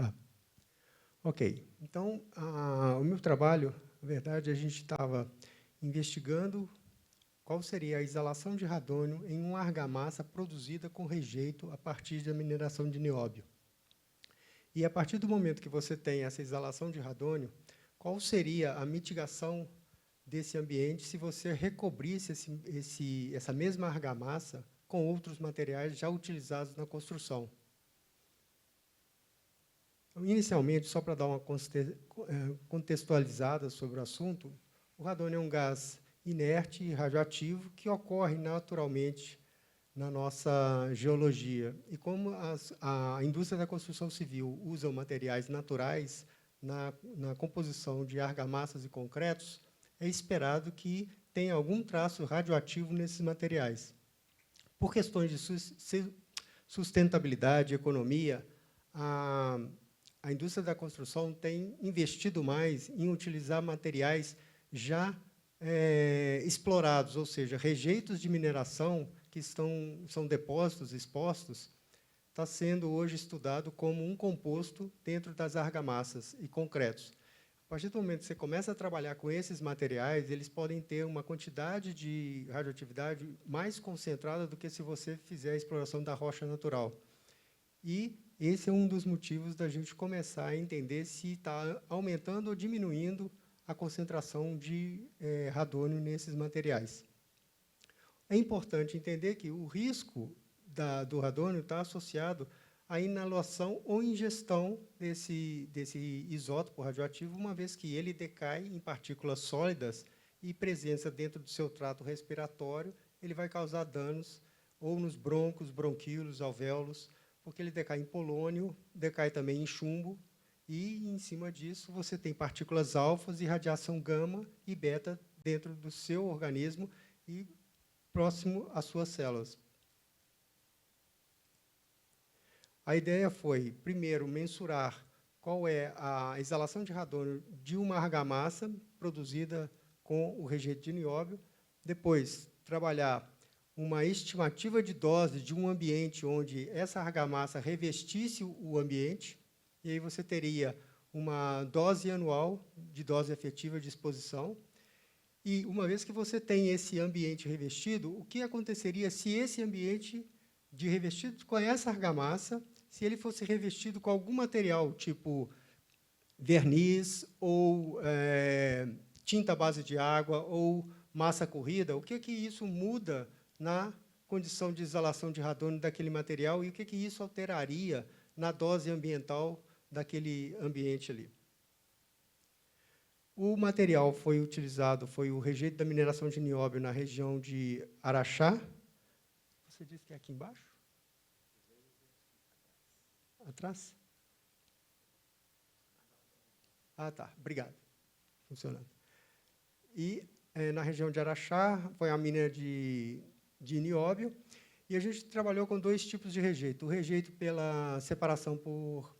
Tá. Ok. Então, o meu trabalho, na verdade, a gente estava investigando qual seria a exalação de radônio em uma argamassa produzida com rejeito a partir da mineração de nióbio. E, a partir do momento que você tem essa exalação de radônio, qual seria a mitigação desse ambiente se você recobrisse essa mesma argamassa com outros materiais já utilizados na construção? Então, inicialmente, só para dar uma contextualizada sobre o assunto, o radônio é um gás inerte e radioativo que ocorre naturalmente na nossa geologia. E como a indústria da construção civil usa materiais naturais na composição de argamassas e concretos, é esperado que tenha algum traço radioativo nesses materiais. Por questões de sustentabilidade e economia, a indústria da construção tem investido mais em utilizar materiais já explorados, ou seja, rejeitos de mineração que são depósitos expostos, está sendo hoje estudado como um composto dentro das argamassas e concretos. A partir do momento que você começa a trabalhar com esses materiais, eles podem ter uma quantidade de radioatividade mais concentrada do que se você fizer a exploração da rocha natural. E esse é um dos motivos da gente começar a entender se está aumentando ou diminuindo a concentração de radônio nesses materiais. É importante entender que o risco do radônio está associado à inalação ou ingestão desse isótopo radioativo, uma vez que ele decai em partículas sólidas e presença dentro do seu trato respiratório, ele vai causar danos ou nos broncos, bronquíolos, alvéolos, porque ele decai em polônio, decai também em chumbo, e, em cima disso, você tem partículas alfas e radiação gama e beta dentro do seu organismo e próximo às suas células. A ideia foi, primeiro, mensurar qual é a exalação de radônio de uma argamassa produzida com o rejeito de nióbio, depois, trabalhar uma estimativa de dose de um ambiente onde essa argamassa revestisse o ambiente, e aí você teria uma dose anual de dose efetiva de exposição. E, uma vez que você tem esse ambiente revestido, o que aconteceria se esse ambiente de revestido com essa argamassa, se ele fosse revestido com algum material, tipo verniz, ou tinta à base de água, ou massa corrida, o que isso muda na condição de exalação de radônio daquele material e o que isso alteraria na dose ambiental daquele ambiente ali. O material foi utilizado, foi o rejeito da mineração de nióbio na região de Araxá. Você disse que é aqui embaixo? Atrás? Ah, tá. Obrigado. Funcionando. E, na região de Araxá, foi a mina de nióbio, e a gente trabalhou com dois tipos de rejeito. O rejeito pela separação por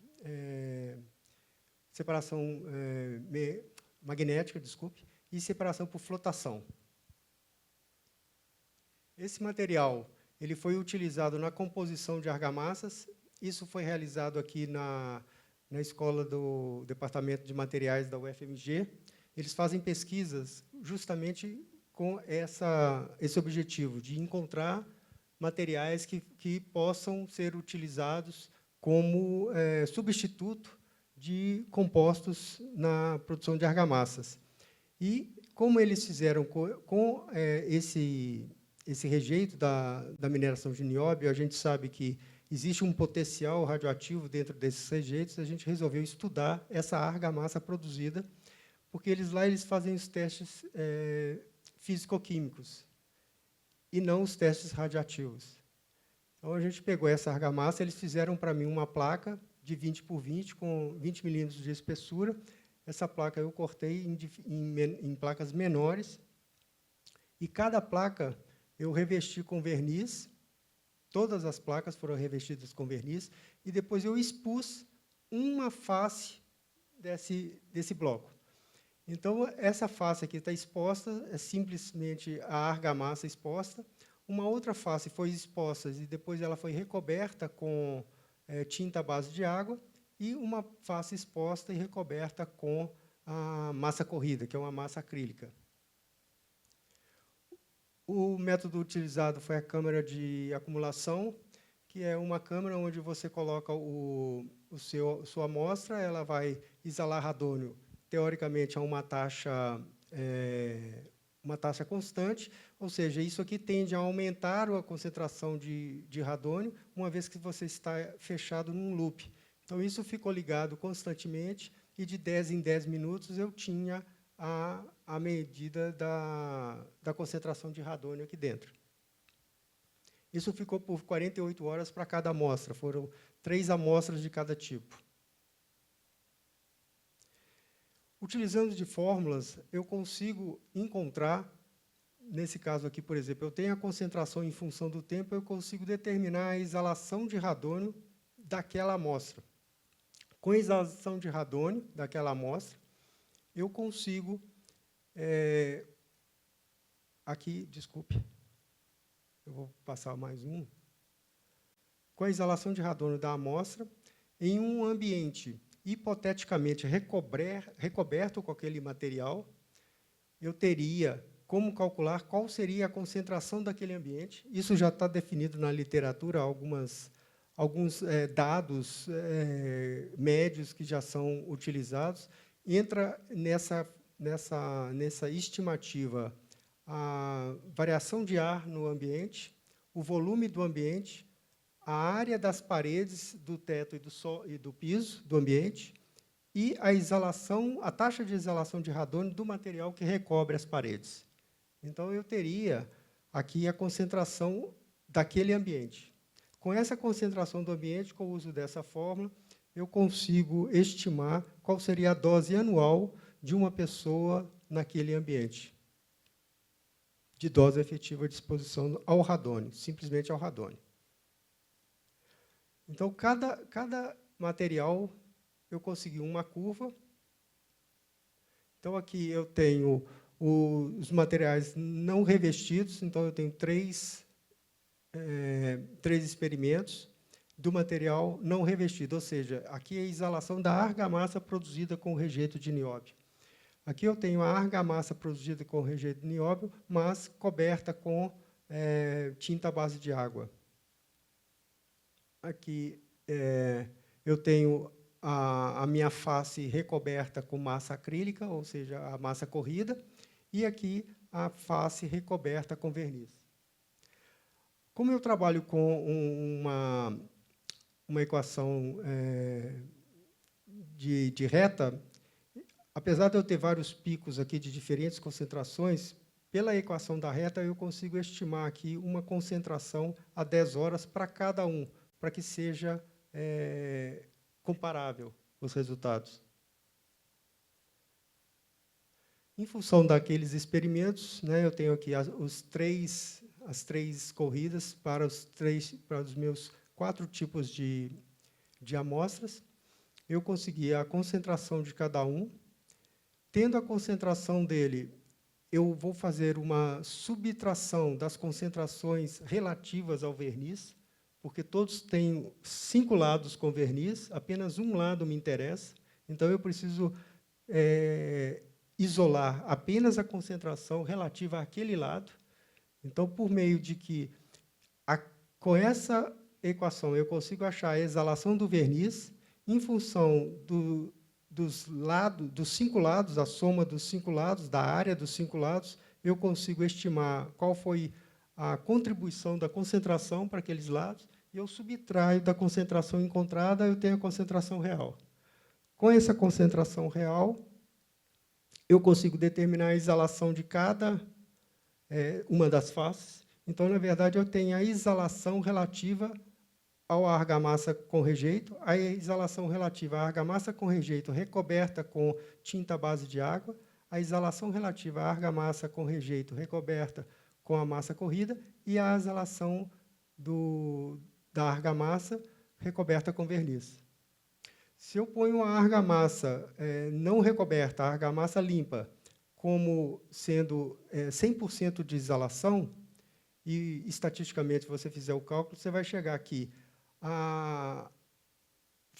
magnética, desculpe, e separação por flotação. Esse material ele foi utilizado na composição de argamassas. Isso foi realizado aqui na escola do Departamento de Materiais da UFMG. Eles fazem pesquisas justamente com esse objetivo, de encontrar materiais que possam ser utilizados como substituto de compostos na produção de argamassas. E, como eles fizeram com esse rejeito da mineração de nióbio, a gente sabe que existe um potencial radioativo dentro desses rejeitos, a gente resolveu estudar essa argamassa produzida, porque eles fazem os testes físico-químicos e não os testes radioativos. Então, a gente pegou essa argamassa, eles fizeram para mim uma placa de 20 por 20, com 20 milímetros de espessura. Essa placa eu cortei em placas menores, e cada placa eu revesti com verniz, todas as placas foram revestidas com verniz, e depois eu expus uma face desse bloco. Então, essa face aqui está exposta, é simplesmente a argamassa exposta. Uma outra face foi exposta e depois ela foi recoberta com tinta à base de água, e uma face exposta e recoberta com a massa corrida, que é uma massa acrílica. O método utilizado foi a câmara de acumulação, que é uma câmara onde você coloca sua amostra, ela vai exalar radônio, teoricamente, a uma taxa constante, ou seja, isso aqui tende a aumentar a concentração de radônio, uma vez que você está fechado num loop. Então, isso ficou ligado constantemente, e de 10 em 10 minutos eu tinha a medida da concentração de radônio aqui dentro. Isso ficou por 48 horas para cada amostra, foram 3 amostras de cada tipo. Utilizando de fórmulas, eu consigo encontrar, nesse caso aqui, por exemplo, eu tenho a concentração em função do tempo, eu consigo determinar a exalação de radônio daquela amostra. Com a exalação de radônio daquela amostra, eu consigo, aqui, desculpe, eu vou passar mais um. Com a exalação de radônio da amostra, em um ambiente hipoteticamente recoberto com aquele material, eu teria como calcular qual seria a concentração daquele ambiente. Isso já está definido na literatura, alguns dados médios que já são utilizados. Entra nessa estimativa a variação de ar no ambiente, o volume do ambiente, a área das paredes, do teto e do piso do ambiente, e a taxa de exalação de radônio do material que recobre as paredes. Então, eu teria aqui a concentração daquele ambiente. Com essa concentração do ambiente, com o uso dessa fórmula, eu consigo estimar qual seria a dose anual de uma pessoa naquele ambiente, de dose efetiva de exposição ao radônio, simplesmente ao radônio. Então, cada material, eu consegui uma curva. Então, aqui eu tenho os materiais não revestidos, então eu tenho três experimentos do material não revestido, ou seja, aqui é a exalação da argamassa produzida com rejeito de nióbio. Aqui eu tenho a argamassa produzida com rejeito de nióbio, mas coberta com tinta à base de água. Aqui eu tenho a minha face recoberta com massa acrílica, ou seja, a massa corrida, e aqui a face recoberta com verniz. Como eu trabalho com uma equação de reta, apesar de eu ter vários picos aqui de diferentes concentrações, pela equação da reta eu consigo estimar aqui uma concentração a 10 horas para cada um, para que seja comparável os resultados. Em função daqueles experimentos, eu tenho aqui as três corridas para os meus 4 tipos de amostras. Eu consegui a concentração de cada um. Tendo a concentração dele, eu vou fazer uma subtração das concentrações relativas ao verniz, porque todos têm 5 lados com verniz, apenas um lado me interessa. Então, eu preciso isolar apenas a concentração relativa àquele lado. Então, por meio de que, com essa equação, eu consigo achar a exalação do verniz, em função dos 5 lados, a soma dos 5 lados, da área dos 5 lados, eu consigo estimar qual foi a contribuição da concentração para aqueles lados, e eu subtraio da concentração encontrada, eu tenho a concentração real. Com essa concentração real, eu consigo determinar a exalação de cada uma das faces. Então, na verdade, eu tenho a exalação relativa ao argamassa com rejeito, a exalação relativa à argamassa com rejeito recoberta com tinta à base de água, a exalação relativa à argamassa com rejeito recoberta com a massa corrida e a exalação da argamassa recoberta com verniz. Se eu ponho a argamassa não recoberta, a argamassa limpa, como sendo 100% de exalação, e estatisticamente você fizer o cálculo, você vai chegar aqui a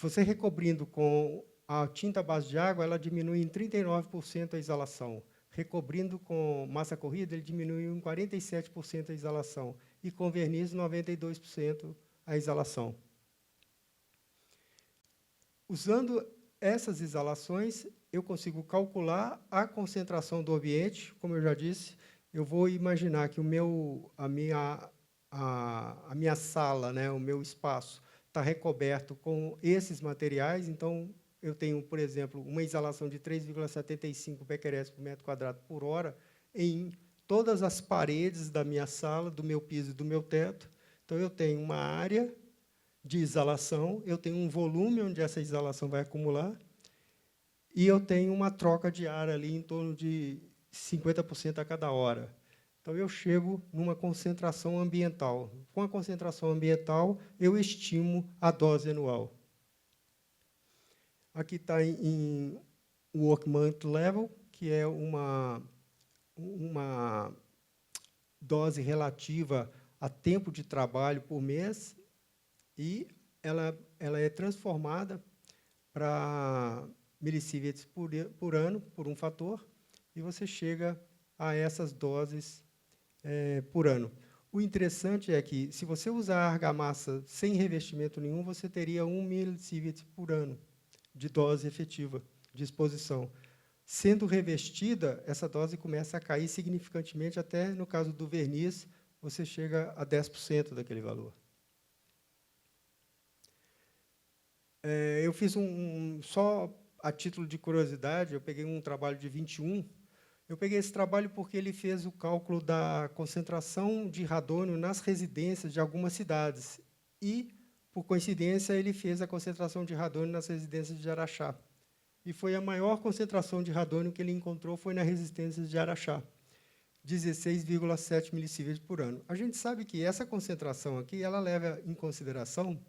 você recobrindo com a tinta à base de água, ela diminui em 39% a exalação. Recobrindo com massa corrida, ele diminui em 47% a exalação. E com verniz, 92% a exalação. Usando essas exalações, eu consigo calcular a concentração do ambiente. Como eu já disse, eu vou imaginar que a minha sala, né, o meu espaço, está recoberto com esses materiais. Então, eu tenho, por exemplo, uma exalação de 3,75 becquerels por metro quadrado por hora em todas as paredes da minha sala, do meu piso e do meu teto. Então, eu tenho uma área de exalação, eu tenho um volume onde essa exalação vai acumular, e eu tenho uma troca de ar ali em torno de 50% a cada hora. Então, eu chego numa concentração ambiental. Com a concentração ambiental, eu estimo a dose anual. Aqui está em work month level, que é uma dose relativa a tempo de trabalho por mês, e ela é transformada para millisieverts por ano, por um fator, e você chega a essas doses por ano. O interessante é que, se você usar a argamassa sem revestimento nenhum, você teria 1 millisievert por ano de dose efetiva de exposição. Sendo revestida, essa dose começa a cair significantemente, até, no caso do verniz, você chega a 10% daquele valor. Eu fiz só a título de curiosidade, eu peguei um trabalho de 21. Eu peguei esse trabalho porque ele fez o cálculo da concentração de radônio nas residências de algumas cidades. E, por coincidência, ele fez a concentração de radônio nas residências de Araxá. E foi a maior concentração de radônio que ele encontrou foi nas residências de Araxá, 16,7 millisieverts por ano. A gente sabe que essa concentração aqui ela leva em consideração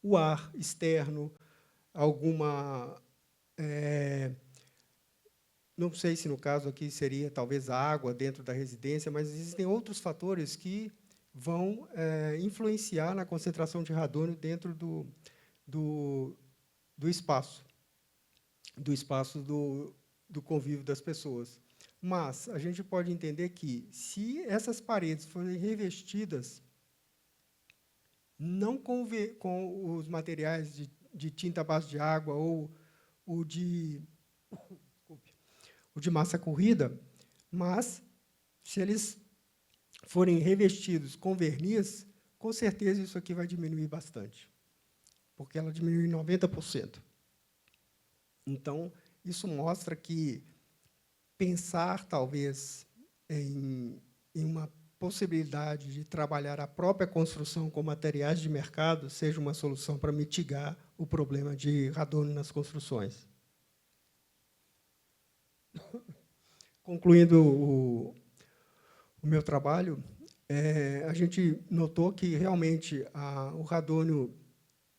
o ar externo, alguma... não sei se, no caso aqui, seria talvez a água dentro da residência, mas existem outros fatores que vão influenciar na concentração de radônio dentro do espaço, do convívio das pessoas. Mas a gente pode entender que, se essas paredes forem revestidas não com os materiais de tinta à base de água ou o de massa corrida, mas, se eles forem revestidos com verniz, com certeza isso aqui vai diminuir bastante, porque ela diminui em 90%. Então, isso mostra que pensar, talvez, em uma possibilidade de trabalhar a própria construção com materiais de mercado seja uma solução para mitigar o problema de radônio nas construções. Concluindo o meu trabalho, a gente notou que, realmente, o radônio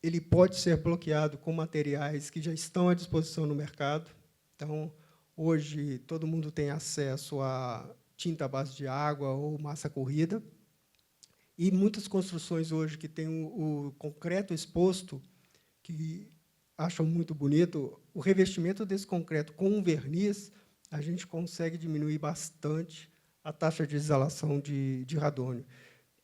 ele pode ser bloqueado com materiais que já estão à disposição no mercado. Então, hoje, todo mundo tem acesso a tinta à base de água ou massa corrida. E muitas construções hoje que têm o concreto exposto, que acham muito bonito, o revestimento desse concreto com um verniz, a gente consegue diminuir bastante a taxa de exalação de radônio.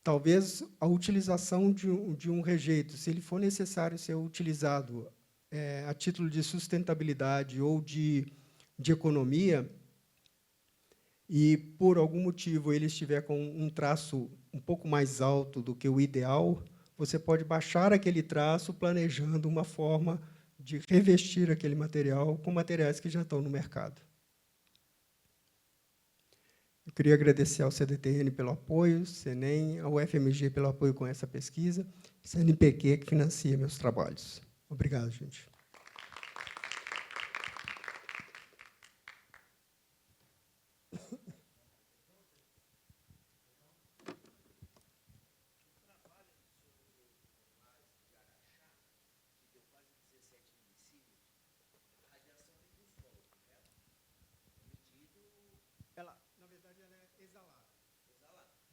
Talvez a utilização de um rejeito, se ele for necessário ser utilizado a título de sustentabilidade ou de economia, e, por algum motivo, ele estiver com um traço um pouco mais alto do que o ideal, você pode baixar aquele traço planejando uma forma de revestir aquele material com materiais que já estão no mercado. Eu queria agradecer ao CDTN pelo apoio, CENEM, ao FMG pelo apoio com essa pesquisa, CNPq, que financia meus trabalhos. Obrigado, gente.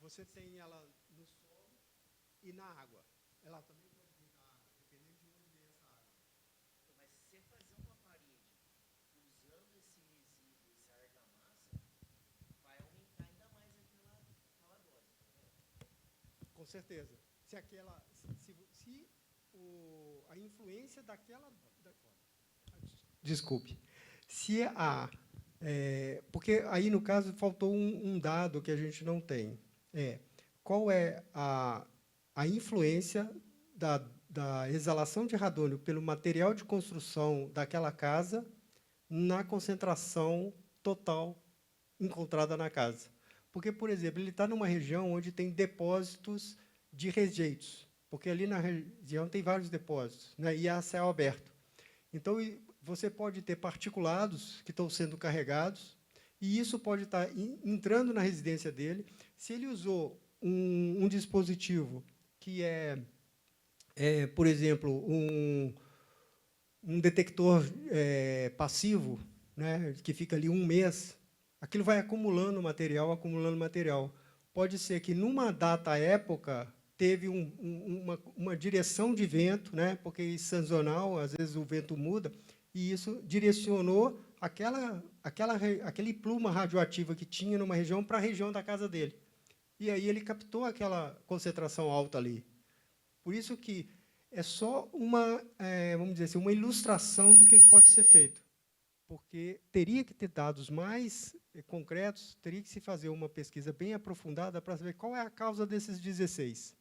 Você tem ela no solo e na água. Ela também pode vir na água, dependendo de onde vem essa água. certeza. Se a influência daquela... Desculpe. Se porque aí, no caso, faltou um dado que a gente não tem. Qual é a influência da exalação de radônio pelo material de construção daquela casa na concentração total encontrada na casa? Porque, por exemplo, ele está numa região onde tem depósitos de rejeitos, porque ali na região tem vários depósitos, né, e há céu aberto. Então, você pode ter particulados que estão sendo carregados, e isso pode estar entrando na residência dele. Se ele usou um dispositivo que por exemplo, um detector passivo, né, que fica ali um mês, aquilo vai acumulando material, acumulando material. Pode ser que, numa data época, teve uma direção de vento, né, porque é sazonal, às vezes o vento muda, e isso direcionou aquele pluma radioativa que tinha numa região para a região da casa dele. E aí ele captou aquela concentração alta ali. Por isso que é só vamos dizer assim, uma ilustração do que pode ser feito. Porque teria que ter dados mais concretos, teria que se fazer uma pesquisa bem aprofundada para saber qual é a causa desses 16.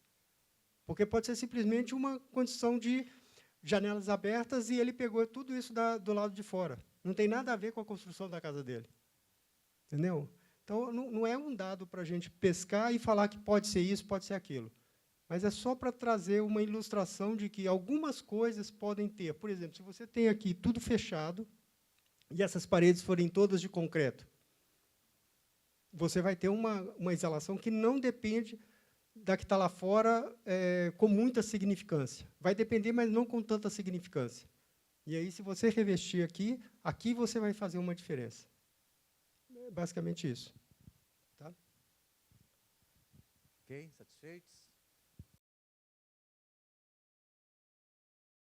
Porque pode ser simplesmente uma condição de janelas abertas e ele pegou tudo isso do lado de fora. Não tem nada a ver com a construção da casa dele. Entendeu? Então, não é um dado para a gente pescar e falar que pode ser isso, pode ser aquilo. Mas é só para trazer uma ilustração de que algumas coisas podem ter. Por exemplo, se você tem aqui tudo fechado e essas paredes forem todas de concreto, você vai ter uma exalação que não depende da que está lá fora com muita significância. Vai depender, mas não com tanta significância. E aí, se você revestir aqui você vai fazer uma diferença. É basicamente isso. Tá? Ok, satisfeitos?